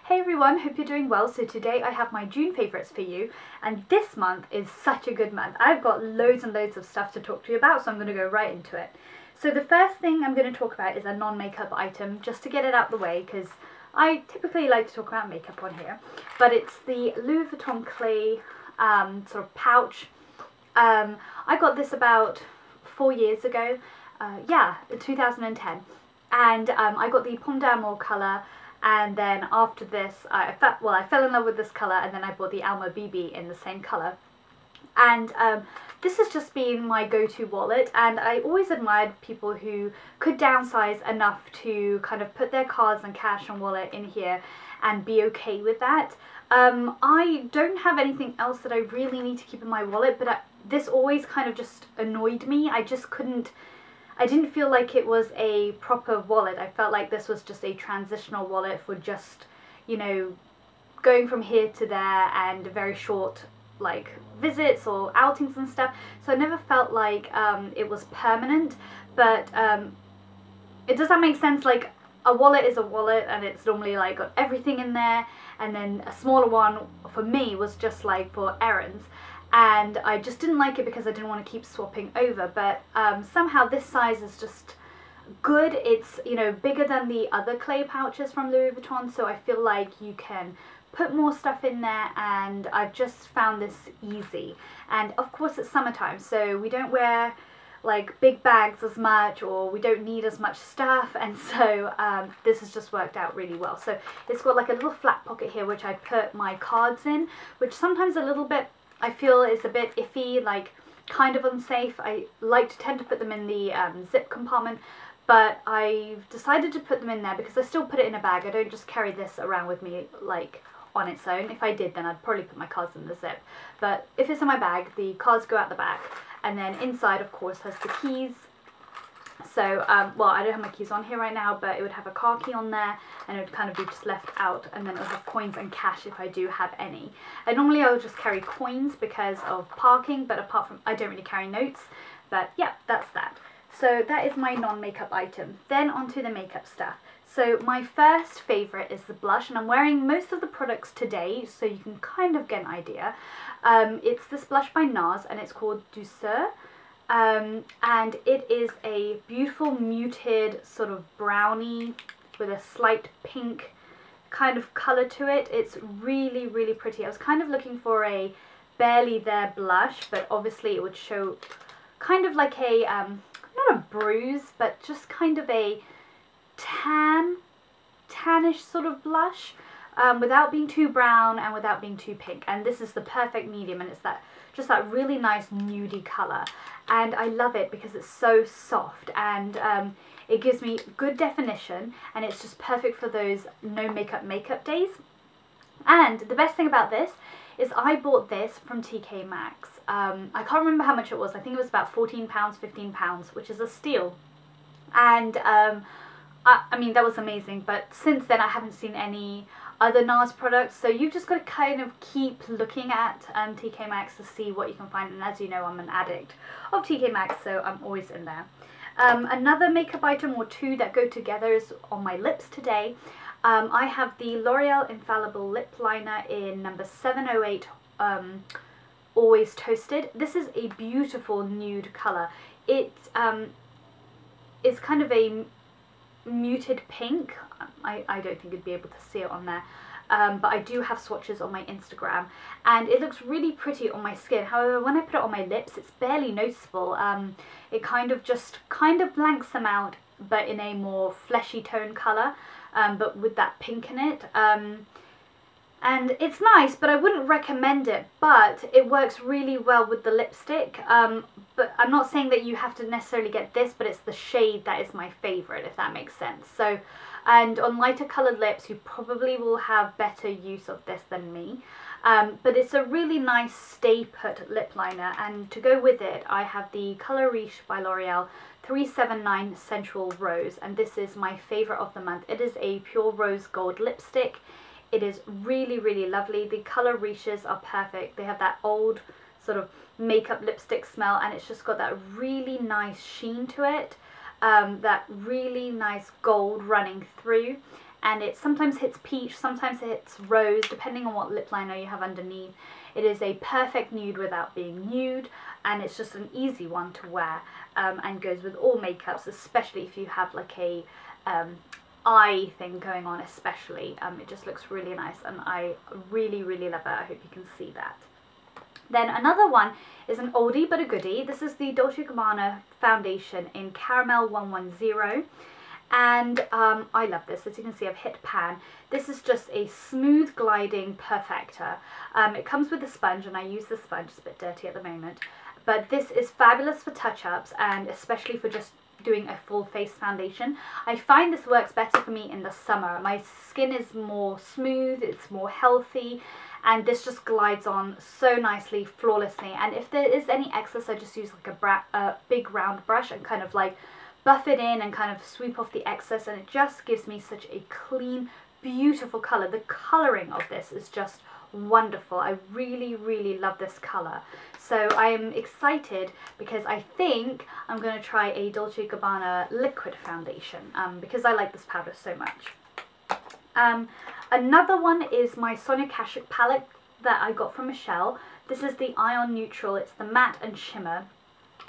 Hey everyone, hope you're doing well. So today I have my June favourites for you, and this month is such a good month. I've got loads and loads of stuff to talk to you about, so I'm going to go right into it. So the first thing I'm going to talk about is a non-makeup item, just to get it out the way, because I typically like to talk about makeup on here. But it's the Louis Vuitton clay sort of pouch. I got this about 4 years ago, 2010, and I got the Pomme d'Amour colour. And then after this, I fell in love with this colour, and then I bought the Alma BB in the same colour. And this has just been my go-to wallet, and I always admired people who could downsize enough to kind of put their cards and cash and wallet in here and be okay with that. I don't have anything else that I really need to keep in my wallet, but this always kind of just annoyed me. I didn't feel like it was a proper wallet. I felt like this was just a transitional wallet for just, you know, going from here to there and very short, like, visits or outings and stuff. So I never felt like it was permanent, but does that make sense? Like, a wallet is a wallet, and it's normally like got everything in there, and then a smaller one for me was just like for errands. And I just didn't like it because I didn't want to keep swapping over, but somehow this size is just good. It's, you know, bigger than the other clay pouches from Louis Vuitton, so I feel like you can put more stuff in there, and I've just found this easy. And of course it's summertime, so we don't wear like big bags as much, or we don't need as much stuff, and so this has just worked out really well. So it's got like a little flat pocket here which I put my cards in, which sometimes a little bit I feel is a bit iffy, like kind of unsafe. I like to tend to put them in the zip compartment, but I've decided to put them in there because I still put it in a bag. I don't just carry this around with me like on its own. If I did, then I'd probably put my cards in the zip, but if it's in my bag, the cards go out the back, and then inside of course has the keys. So, well, I don't have my keys on here right now, but it would have a car key on there, and it would kind of be just left out, and then it would have coins and cash if I do have any. And normally I would just carry coins because of parking, but apart from, I don't really carry notes, but yeah, that's that. So that is my non-makeup item. Then onto the makeup stuff. So my first favourite is the blush, and I'm wearing most of the products today, so you can kind of get an idea. It's this blush by Nars, and it's called Douceur. And it is a beautiful muted sort of brownie with a slight pink kind of colour to it. It's really, really pretty. I was kind of looking for a barely there blush, but obviously it would show kind of like a, not a bruise, but just kind of a tannish sort of blush, without being too brown and without being too pink. And this is the perfect medium, and it's just that really nice nudie colour. And I love it because it's so soft, and it gives me good definition, and it's just perfect for those no makeup days. And the best thing about this is I bought this from TK Maxx. I can't remember how much it was. I think it was about £14, £15, which is a steal. And I mean, that was amazing, but since then I haven't seen any other Nars products, so you've just got to kind of keep looking at TK Maxx to see what you can find. And as you know, I'm an addict of TK Maxx, so I'm always in there. Another makeup item or two that go together is on my lips today. I have the L'Oreal Infallible Lip Liner in number 708, Always Toasted. This is a beautiful nude colour. It is kind of a muted pink. I don't think you'd be able to see it on there, but I do have swatches on my Instagram, and it looks really pretty on my skin. However, when I put it on my lips, it's barely noticeable. It kind of blanks them out, but in a more fleshy tone colour, but with that pink in it. And it's nice, but I wouldn't recommend it, but it works really well with the lipstick. But I'm not saying that you have to necessarily get this, but it's the shade that is my favourite, if that makes sense. So, and on lighter coloured lips, you probably will have better use of this than me. But it's a really nice stay put lip liner, and to go with it, I have the colour Riche by L'Oreal 379 Sensual Rose, and this is my favourite of the month. It is a pure rose gold lipstick. It is really, really lovely. The colour Riches are perfect. They have that old sort of makeup lipstick smell, and it's just got that really nice sheen to it. That really nice gold running through, and it sometimes hits peach, sometimes it hits rose, depending on what lip liner you have underneath. It is a perfect nude without being nude, and it's just an easy one to wear, and goes with all makeups, especially if you have like a eye thing going on especially. It just looks really nice, and I really love it. I hope you can see that. Then another one is an oldie but a goodie. This is the Dolce & Gabbana foundation in Caramel 110, and I love this. As you can see, I've hit pan. This is just a smooth gliding perfector. It comes with a sponge, and I use the sponge. It's a bit dirty at the moment, but this is fabulous for touch-ups, and especially for just doing a full face foundation. I find this works better for me in the summer. My skin is more smooth, it's more healthy, and this just glides on so nicely, flawlessly. And if there is any excess, I just use like a big round brush and kind of like buff it in and kind of sweep off the excess, and it just gives me such a clean, beautiful colour. The colouring of this is just wonderful. I really love this colour. So I am excited because I think I'm going to try a Dolce & Gabbana liquid foundation, because I like this powder so much. Another one is my Soniak Kashuk palette that I got from Michelle. This is the Ion Neutral. It's the matte and shimmer.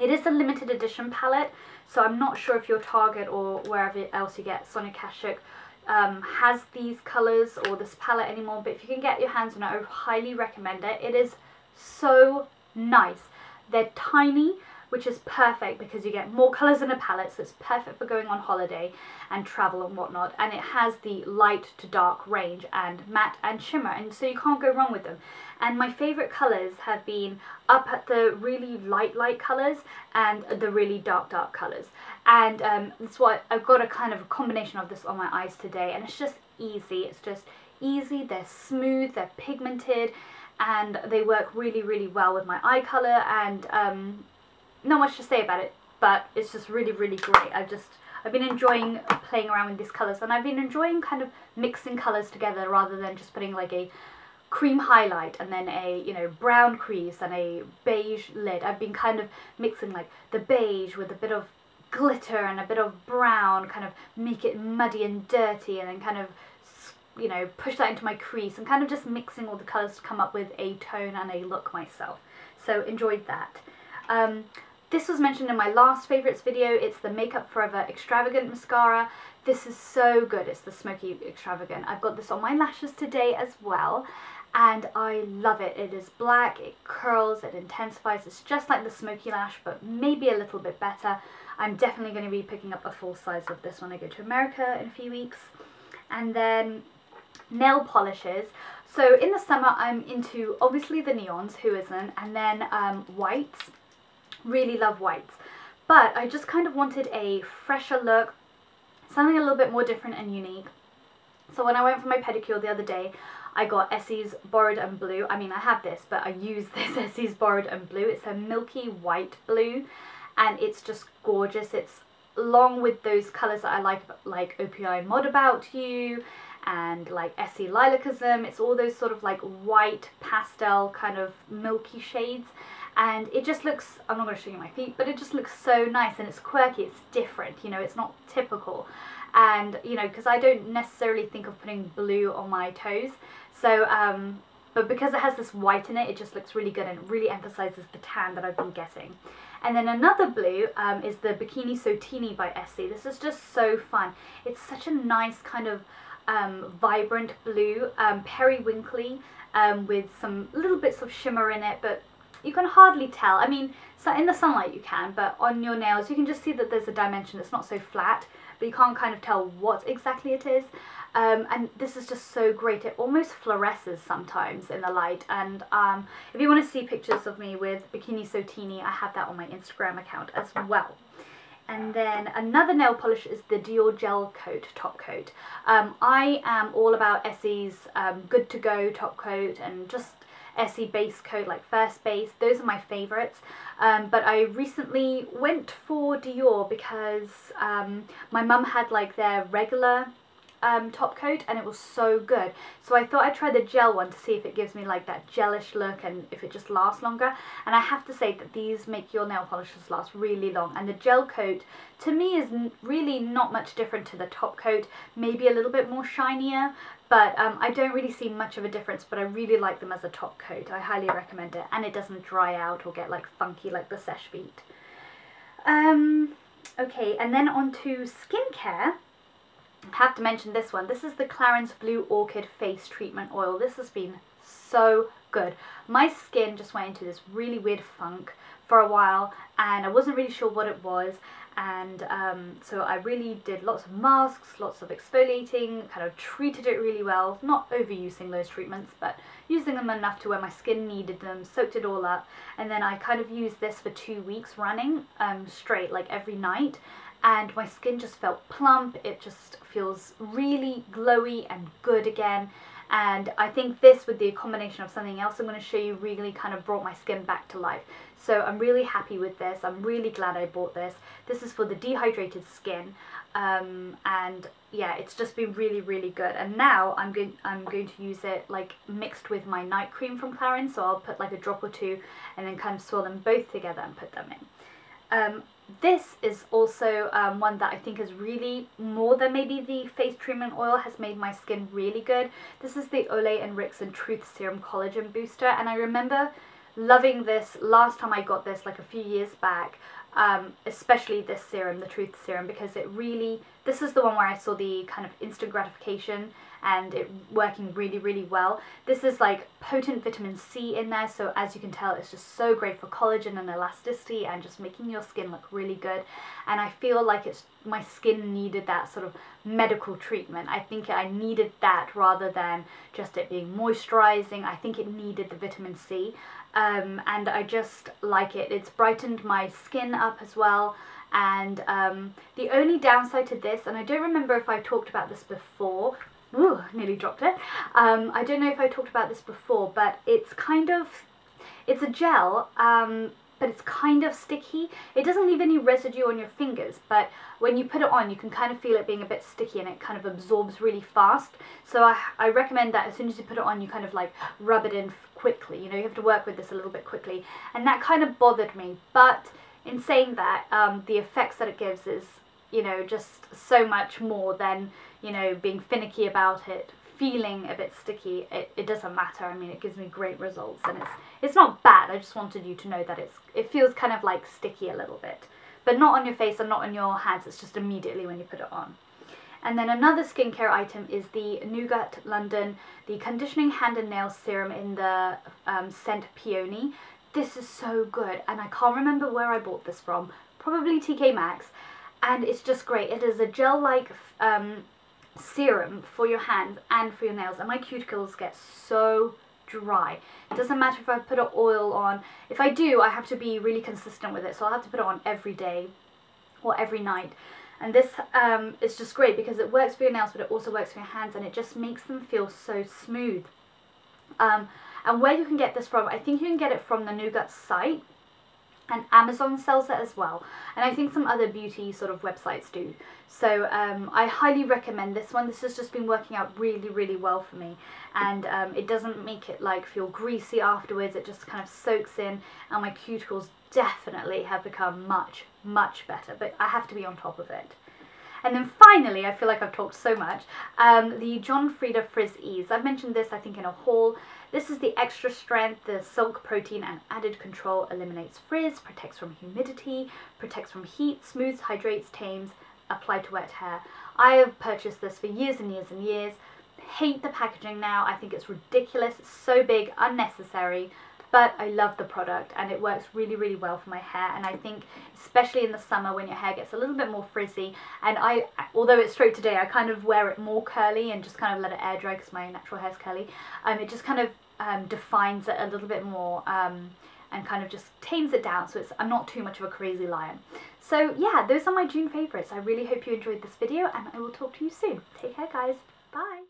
It is a limited edition palette, so I'm not sure if your Target or wherever else you get Soniak Kashuk has these colours or this palette anymore, but if you can get your hands on it, I would highly recommend it. It is so nice. They're tiny, which is perfect because you get more colours in a palette, so it's perfect for going on holiday and travel and whatnot. And it has the light to dark range and matte and shimmer, and so you can't go wrong with them. And my favourite colours have been up at the really light colours and the really dark colours. And that's why I've got a kind of a combination of this on my eyes today, and it's just easy. It's just easy, they're smooth, they're pigmented, and they work really well with my eye colour, and not much to say about it, but it's just really great. I've been enjoying playing around with these colours, and I've been enjoying kind of mixing colours together rather than just putting like a cream highlight and then a, you know, brown crease and a beige lid. I've been kind of mixing like the beige with a bit of glitter and a bit of brown, kind of make it muddy and dirty, and then kind of, you know, push that into my crease, and kind of just mixing all the colours to come up with a tone and a look myself. So enjoyed that. This was mentioned in my last favourites video. It's the Makeup Forever Extravagant Mascara. This is so good. It's the Smoky Extravagant. I've got this on my lashes today as well, and I love it. It is black, it curls, it intensifies. It's just like the Smoky Lash, but maybe a little bit better. I'm definitely going to be picking up a full size of this when I go to America in a few weeks. And then nail polishes. So in the summer I'm into obviously the neons, who isn't, and then whites. Really love whites, but I just kind of wanted a fresher look, something a little bit more different and unique. So when I went for my pedicure the other day, I got Essie's Borrowed and Blue. I mean, I have this, but I use this Essie's Borrowed and Blue. It's a milky white blue, and it's just gorgeous. It's along with those colours that I like OPI Mod About You and like Essie Lilacasm. It's all those sort of like white pastel kind of milky shades, and it just looks, I'm not going to show you my feet, but it just looks so nice, and it's quirky, it's different, you know, it's not typical. And you know, because I don't necessarily think of putting blue on my toes, so but because it has this white in it, it just looks really good, and it really emphasizes the tan that I've been getting. And then another blue is the Bikini So Teeny by Essie. This is just so fun. It's such a nice kind of vibrant blue, periwinkly, with some little bits of shimmer in it, but you can hardly tell. I mean, so in the sunlight you can, but on your nails you can just see that there's a dimension. It's not so flat, but you can't kind of tell what exactly it is. And this is just so great. It almost fluoresces sometimes in the light. And if you want to see pictures of me with Bikini So Teeny, I have that on my Instagram account as well. And then another nail polish is the Dior Gel coat, top coat. I am all about Essie's Good To Go top coat, and just Essie base coat, like First Base. Those are my favourites. But I recently went for Dior because my mum had like their regular top coat, and it was so good. So I thought I'd try the gel one to see if it gives me like that gelish look and if it just lasts longer. And I have to say that these make your nail polishes last really long, and the gel coat to me is really not much different to the top coat, maybe a little bit more shinier, but I don't really see much of a difference, but I really like them as a top coat. I highly recommend it, and it doesn't dry out or get like funky like the Seche Vite. Okay, and then on to skincare. I have to mention this one. This is the Clarins Blue Orchid Face Treatment Oil. This has been so good. My skin just went into this really weird funk for a while, and I wasn't really sure what it was, and so I really did lots of masks, lots of exfoliating, kind of treated it really well, not overusing those treatments, but using them enough to where my skin needed them, soaked it all up, and then I kind of used this for 2 weeks running, straight, like every night, and my skin just felt plump. It just feels really glowy and good again. And I think this, with the combination of something else I'm going to show you, really kind of brought my skin back to life. So I'm really happy with this. I'm really glad I bought this. This is for the dehydrated skin, and yeah, it's just been really, really good. And now I'm going to use it like mixed with my night cream from Clarins. So I'll put like a drop or two, and then kind of swirl them both together and put them in. This is also one that I think is really, more than maybe the face treatment oil, has made my skin really good. This is the Ole Henrickson Truth Serum Collagen Booster, and I remember loving this last time I got this, like a few years back, especially this serum, the Truth Serum, because it really, this is the one where I saw the kind of instant gratification and it working really, really well. This is like potent vitamin C in there, so as you can tell, it's just so great for collagen and elasticity and just making your skin look really good. And I feel like my skin needed that sort of medical treatment. I think I needed that rather than just it being moisturizing. I think it needed the vitamin C, and I just like it. It's brightened my skin up as well. And the only downside to this, and I don't remember if I talked about this before, ooh, nearly dropped it. I don't know if I talked about this before, but it's a gel, but it's kind of sticky. It doesn't leave any residue on your fingers, but when you put it on, you can kind of feel it being a bit sticky, and it kind of absorbs really fast. So I recommend that as soon as you put it on, you kind of like rub it in quickly. You know, you have to work with this a little bit quickly, and that kind of bothered me. But in saying that, the effects that it gives is, you know, just so much more than, you know, being finicky about it, feeling a bit sticky. It doesn't matter. I mean, it gives me great results, and it's not bad. I just wanted you to know that it feels kind of like sticky a little bit, but not on your face and not on your hands. It's just immediately when you put it on. And then another skincare item is the Nougat London, the Conditioning Hand and Nail Serum in the scent Peony. This is so good, and I can't remember where I bought this from, probably TK Maxx, and it's just great. It is a gel-like serum for your hands and for your nails, and my cuticles get so dry. It doesn't matter if I put an oil on. If I do, I have to be really consistent with it, so I'll have to put it on every day or every night. And this is just great because it works for your nails, but it also works for your hands, and it just makes them feel so smooth. And where you can get this from, I think you can get it from the Nougat site, and Amazon sells it as well, and I think some other beauty sort of websites do. So I highly recommend this one. This has just been working out really, really well for me, and it doesn't make it like feel greasy afterwards. It just kind of soaks in, and my cuticles definitely have become much, much better, but I have to be on top of it. And then finally, I feel like I've talked so much, the Frieda Frizz Ease. I've mentioned this, I think, in a haul. This is the extra strength, the silk protein and added control, eliminates frizz, protects from humidity, protects from heat, smooths, hydrates, tames, apply to wet hair. I have purchased this for years and years and years. Hate the packaging now. I think it's ridiculous. It's so big, unnecessary. But I love the product, and it works really, really well for my hair. And I think especially in the summer when your hair gets a little bit more frizzy, and although it's straight today, I kind of wear it more curly and just kind of let it air dry because my natural hair is curly. It just kind of defines it a little bit more, and kind of just tames it down, so I'm not too much of a crazy lion. So yeah, those are my June favourites. I really hope you enjoyed this video, and I will talk to you soon. Take care, guys. Bye.